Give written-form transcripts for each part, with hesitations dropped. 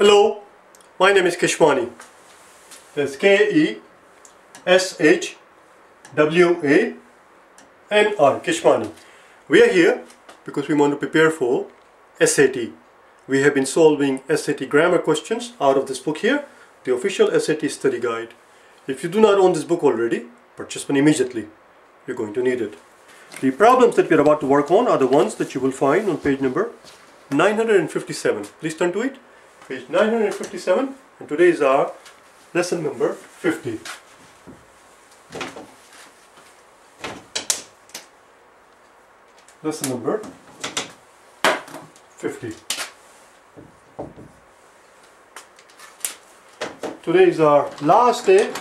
Hello, my name is Keshwani. That's Keshwani, Keshwani. We are here because we want to prepare for SAT. We have been solving SAT grammar questions out of this book here, the official SAT study guide. If you do not own this book already, purchase one immediately. You're going to need it. The problems that we are about to work on are the ones that you will find on page number 957. Please turn to it. Page 957, and today is our lesson number 50. Lesson number 50. Today is our last day,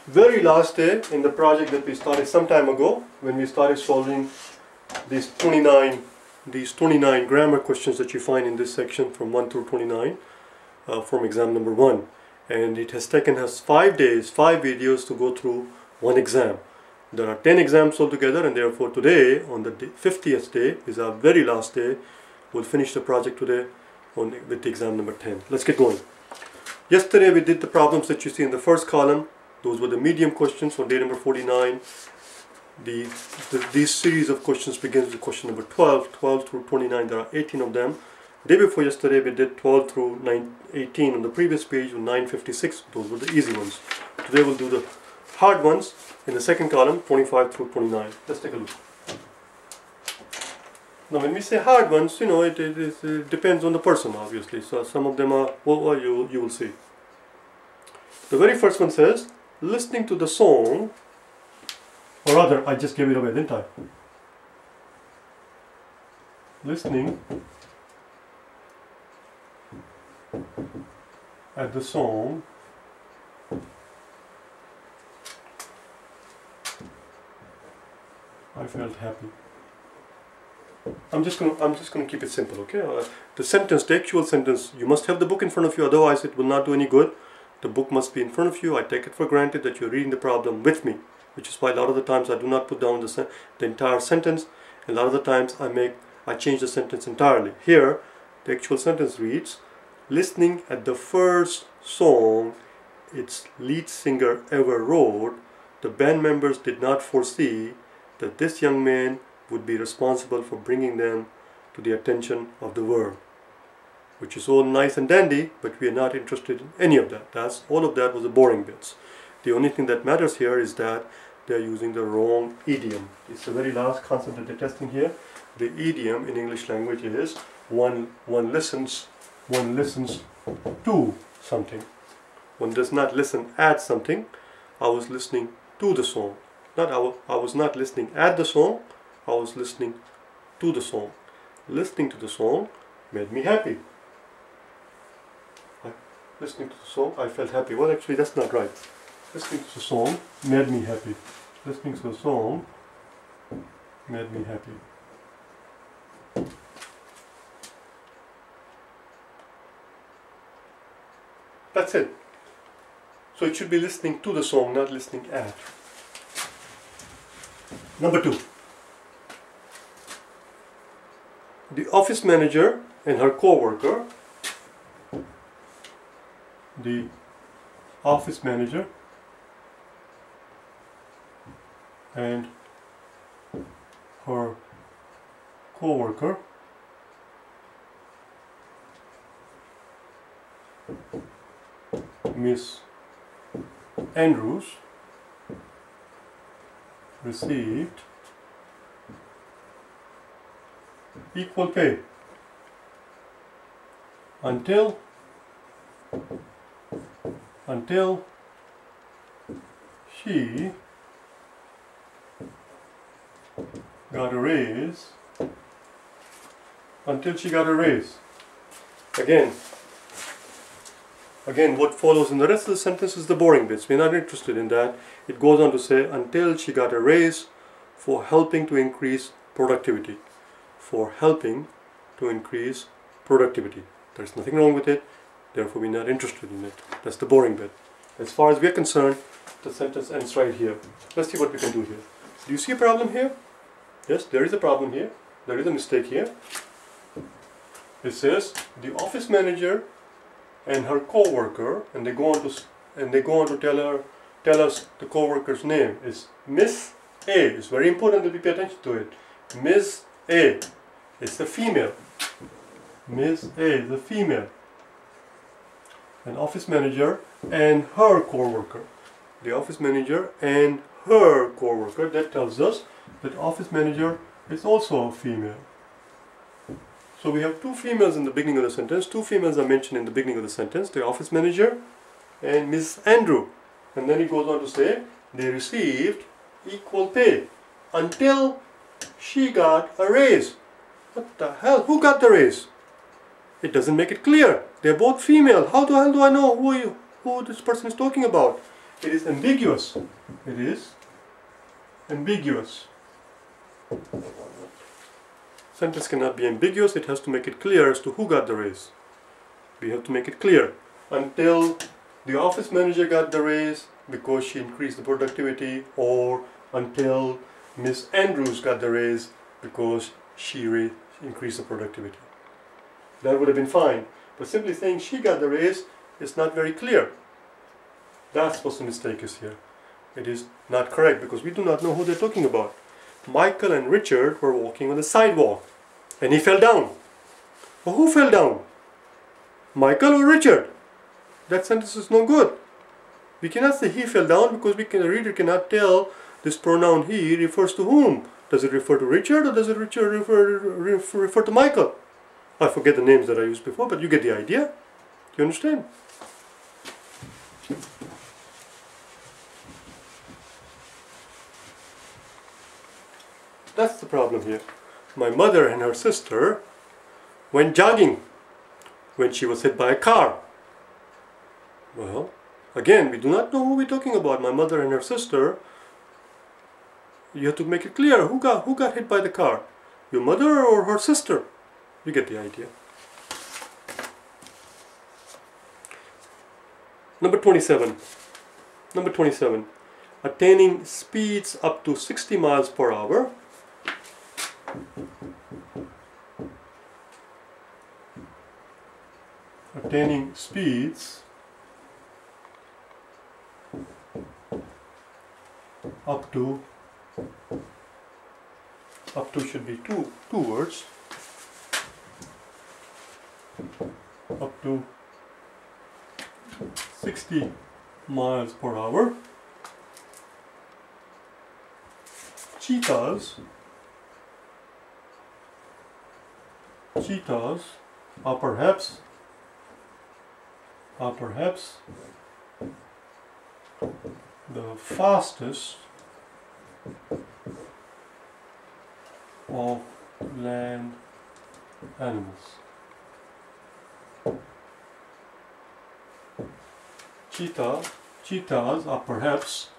very last day in the project that we started some time ago when we started solving these 29 grammar questions that you find in this section from 1 through 29 from exam number 1. And it has taken us 5 days, 5 videos to go through one exam. There are 10 exams altogether, and therefore today, on the 50th day, is our very last day. We'll finish the project today with the exam number 10. Let's get going. Yesterday we did the problems that you see in the first column. Those were the medium questions on day number 49. These series of questions begins with question number 12 through 29. There are 18 of them. The day before yesterday we did 12 through 18 on the previous page with 956. Those were the easy ones. Today we'll do the hard ones in the second column, 25 through 29. Let's take a look. Now when we say hard ones, you know, it depends on the person, obviously. So some of them are, well, you will see. The very first one says, listening to the song, or rather, I just gave it away, didn't I? Listening at the song I felt happy. I'm just gonna keep it simple, okay? The sentence, the actual sentence, you must have the book in front of you, otherwise it will not do any good. The book must be in front of you. I take it for granted that you're reading the problem with me, which is why a lot of the times I do not put down the entire sentence, and a lot of the times I change the sentence entirely. Here, the actual sentence reads, listening at the first song its lead singer ever wrote, the band members did not foresee that this young man would be responsible for bringing them to the attention of the world. Which is all nice and dandy, but we are not interested in any of that. All of that was the boring bits. The only thing that matters here is that they are using the wrong idiom. It's the very last concept that they're testing here. The idiom in English language is one listens to something. One does not listen at something. I was listening to the song. I was not listening at the song. I was listening to the song. Listening to the song made me happy. Listening to the song, I felt happy. Well, actually, that's not right. Listening to the song made me happy. Listening to the song made me happy. That's it. So it should be listening to the song, not listening at. Number 2. The office manager and her co-worker. The office manager and her co-worker Miss Andrews received equal pay until she got a raise. Until she got a raise. Again, what follows in the rest of the sentence is the boring bits. We're not interested in that. It goes on to say, until she got a raise for helping to increase productivity. For helping to increase productivity. There's nothing wrong with it. Therefore, we're not interested in it. That's the boring bit. As far as we're concerned, the sentence ends right here. Let's see what we can do here. Do you see a problem here? Yes, there is a problem here. There is a mistake here. It says, the office manager and her co-worker, and they go on to tell us the co-worker's name is Miss A. It's very important that we pay attention to it. Miss A is a female. Miss A is a female. An office manager and her co-worker. The office manager and her co-worker. That tells us that office manager is also a female. So we have two females in the beginning of the sentence. Two females are mentioned in the beginning of the sentence. The office manager and Miss Andrew. And then he goes on to say they received equal pay until she got a raise. What the hell? Who got the raise? It doesn't make it clear. They're both female. How the hell do I know who this person is talking about? It is ambiguous. It is ambiguous. Sentence cannot be ambiguous. It has to make it clear as to who got the raise. We have to make it clear. Until the office manager got the raise because she increased the productivity, or until Miss Andrews got the raise because she increased the productivity. That would have been fine. But simply saying she got the raise is not very clear. That's what the mistake is here. It is not correct because we do not know who they're talking about. Michael and Richard were walking on the sidewalk and he fell down. Well, who fell down? Michael or Richard? That sentence is no good. We cannot say he fell down because the reader cannot tell this pronoun he refers to whom. Does it refer to Richard or does it refer to Michael? I forget the names that I used before, but you get the idea. Do you understand? That's the problem here. My mother and her sister went jogging when she was hit by a car. Well, again, we do not know who we're talking about. My mother and her sister. You have to make it clear. Who got hit by the car? Your mother or her sister? You get the idea. Number 27. Number 27. Attaining speeds up to 60 miles per hour. Attaining speeds up to should be two words. Up to 60 miles per hour. Cheetahs are perhaps the fastest of land animals. Cheetahs are perhaps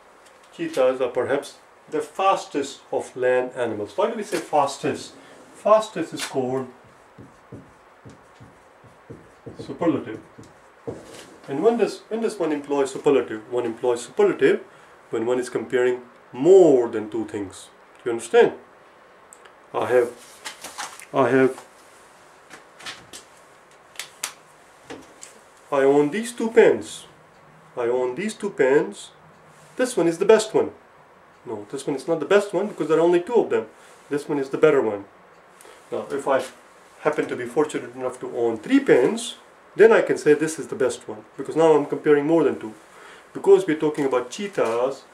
the fastest of land animals. Why do we say fastest? Fastest is called superlative. And when does one employ superlative? One employs superlative when one is comparing more than two things. Do you understand? I own these two pens. I own these two pens. This one is the best one. No, this one is not the best one because there are only two of them. This one is the better one. Now, if I happen to be fortunate enough to own 3 pens, then I can say this is the best one because now I'm comparing more than 2. Because we're talking about cheetahs,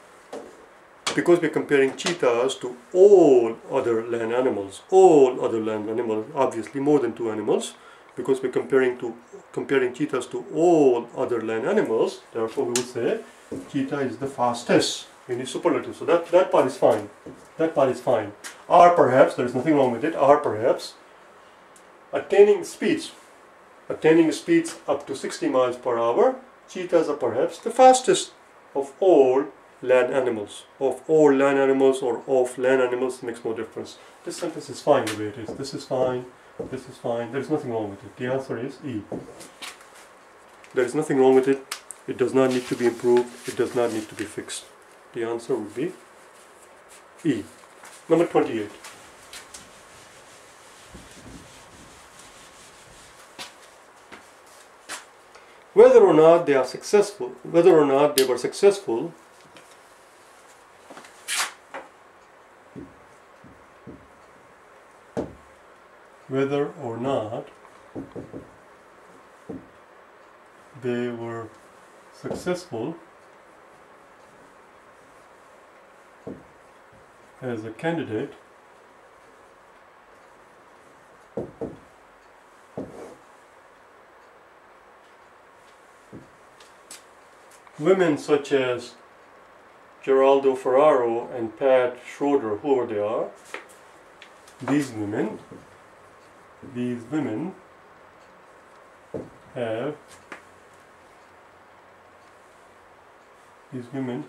because we're comparing cheetahs to all other land animals, obviously more than 2 animals, because we're comparing cheetahs to all other land animals, therefore we would say cheetah is the fastest in the superlative. So that part is fine. That part is fine. Are perhaps, there is nothing wrong with it, are perhaps attaining speeds up to 60 miles per hour, cheetahs are perhaps the fastest of all land animals. Of all land animals or of land animals makes no difference. This sentence is fine the way it is. This is fine. This is fine. There is nothing wrong with it. The answer is E. There is nothing wrong with it. It does not need to be improved. It does not need to be fixed. The answer would be E. Number 28. not they are successful, whether or not they were successful whether or not they were successful as a candidate women such as Geraldo Ferraro and Pat Schroeder, whoever they are, these women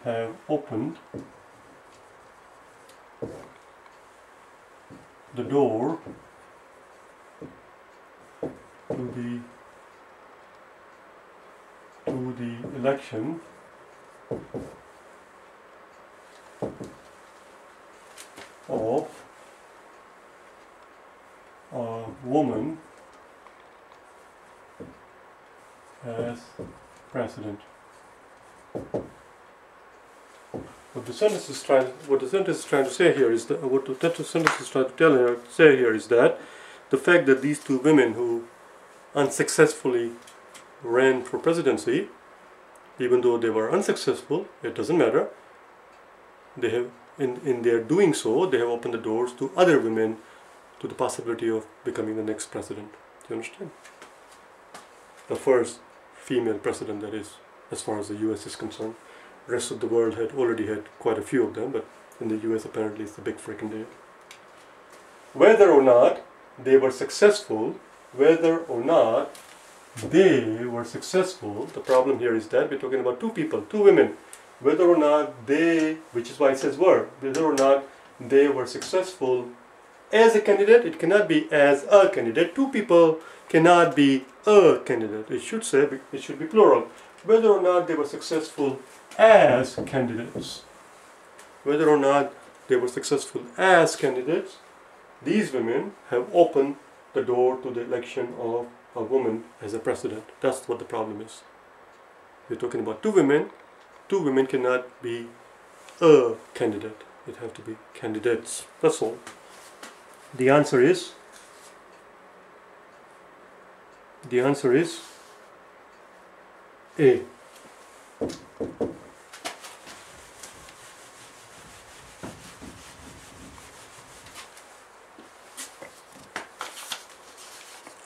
have opened the door to the election of a woman as president. What the sentence is trying to say here is that the fact that these two women who unsuccessfully ran for presidency, even though they were unsuccessful, it doesn't matter. They have, in their doing so, they have opened the doors to other women to the possibility of becoming the next president. Do you understand? The first female president, that is, as far as the US is concerned. The rest of the world had already had quite a few of them, but in the US apparently it's a big freaking deal. Whether or not they were successful, the problem here is that we're talking about two people, two women. Whether or not they, which is why it says were, whether or not they were successful as a candidate, it cannot be as a candidate. Two people cannot be a candidate. It should be plural. Whether or not they were successful as candidates. Whether or not they were successful as candidates, these women have opened the door to the election of a woman as a president. That's what the problem is. We're talking about two women. Two women cannot be a candidate. It have to be candidates. That's all. The answer is A.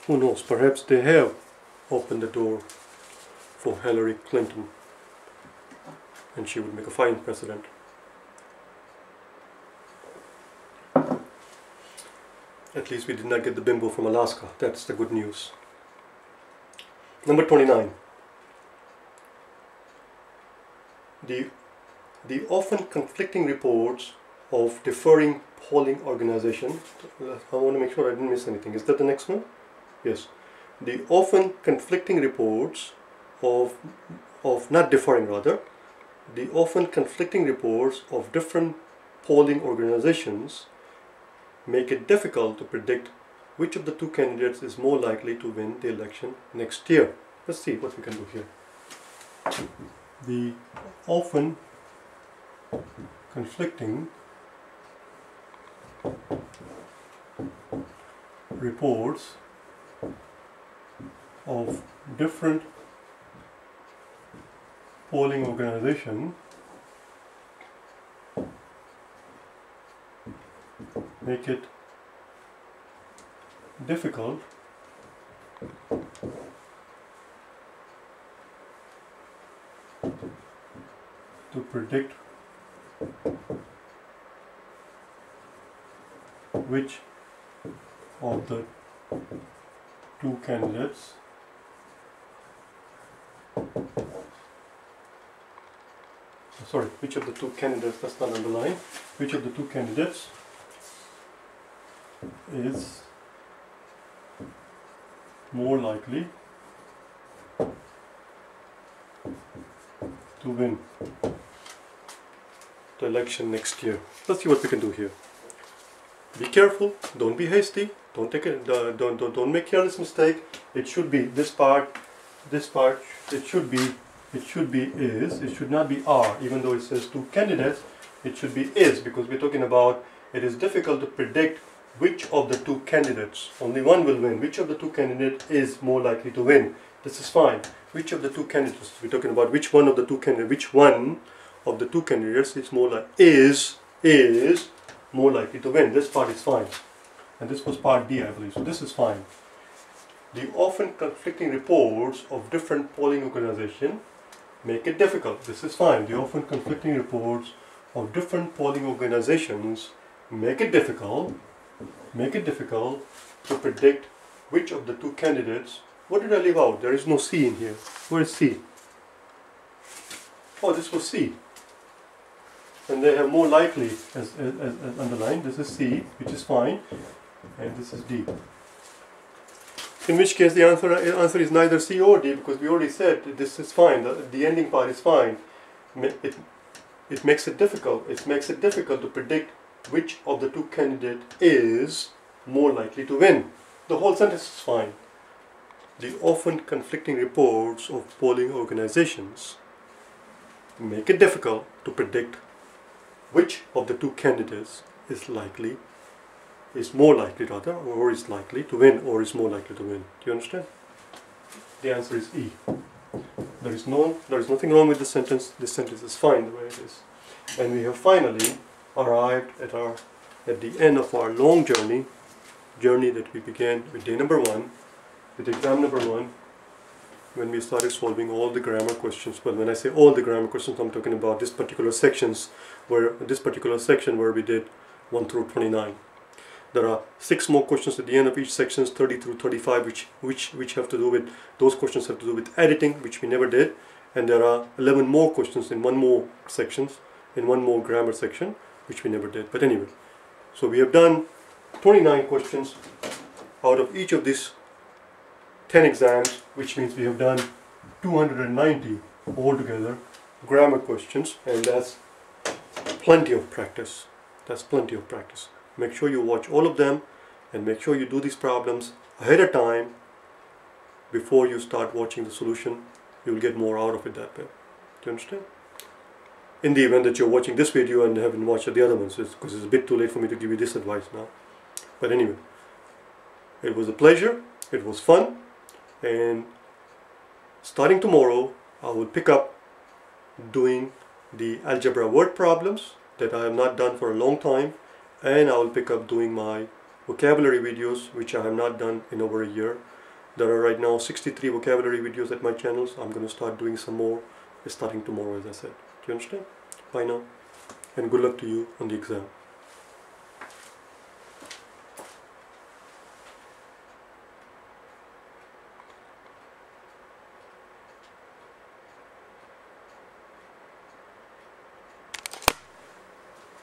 Who knows, perhaps they have opened the door for Hillary Clinton and she would make a fine president. At least we did not get the bimbo from Alaska. That's the good news. Number 29. The often conflicting reports of differing polling organization. I want to make sure I didn't miss anything. Is that the next one? Yes. The often conflicting reports of not differing rather. The often conflicting reports of different polling organizations make it difficult to predict which of the two candidates is more likely to win the election next year. Let's see what we can do here. The often conflicting reports of different polling organizations make it difficult to predict which of the two candidates which of the two candidates, that's not underlined, which of the two candidates is more likely to win the election next year. Let's see what we can do here. Be careful, don't be hasty, don't make careless mistake. It should be this part this part, it should be is, it should not be are, even though it says two candidates, it should be is, because we're talking about it is difficult to predict which of the two candidates, only one will win, which of the two candidates is more likely to win. This is fine. Which of the two candidates, we're talking about which one of the two candidates, which one of the two candidates is more like is more likely to win. This part is fine. And this was part D, I believe, so this is fine. The often conflicting reports of different polling organizations make it difficult. This is fine. The often conflicting reports of different polling organizations make it difficult to predict which of the two candidates. What did I leave out? There is no C in here. Where is C? Oh, this was C. And they have more likely as underlined. This is C, which is fine, and this is D. In which case the answer is neither C or D, because we already said that this is fine. The ending part is fine. It makes it difficult. It makes it difficult to predict which of the two candidates is more likely to win. The whole sentence is fine. The often conflicting reports of polling organizations make it difficult to predict which of the two candidates is more likely or is likely to win, or is more likely to win. Do you understand? The answer is E. There is nothing wrong with the sentence. This sentence is fine the way it is. And we have finally arrived at the end of our long journey that we began with day number 1, with exam number 1, when we started solving all the grammar questions. Well, when I say all the grammar questions, I'm talking about this particular section where we did 1 through 29. There are 6 more questions at the end of each section, 30 through 35, which have to do with, those questions have to do with editing, which we never did. And there are 11 more questions in one more grammar section, which we never did. But anyway, so we have done 29 questions out of each of these 10 exams, which means we have done 290 altogether grammar questions, and that's plenty of practice. That's plenty of practice. Make sure you watch all of them, and make sure you do these problems ahead of time before you start watching the solution. You'll get more out of it that way. Do you understand? In the event that you're watching this video and haven't watched the other ones, because it's a bit too late for me to give you this advice now. But anyway, it was a pleasure, it was fun, and starting tomorrow I will pick up doing the algebra word problems that I have not done for a long time, and I will pick up doing my vocabulary videos, which I have not done in over a year. There are right now 63 vocabulary videos at my channel, so I'm going to start doing some more starting tomorrow, as I said. Do you understand? Bye now, and good luck to you on the exam.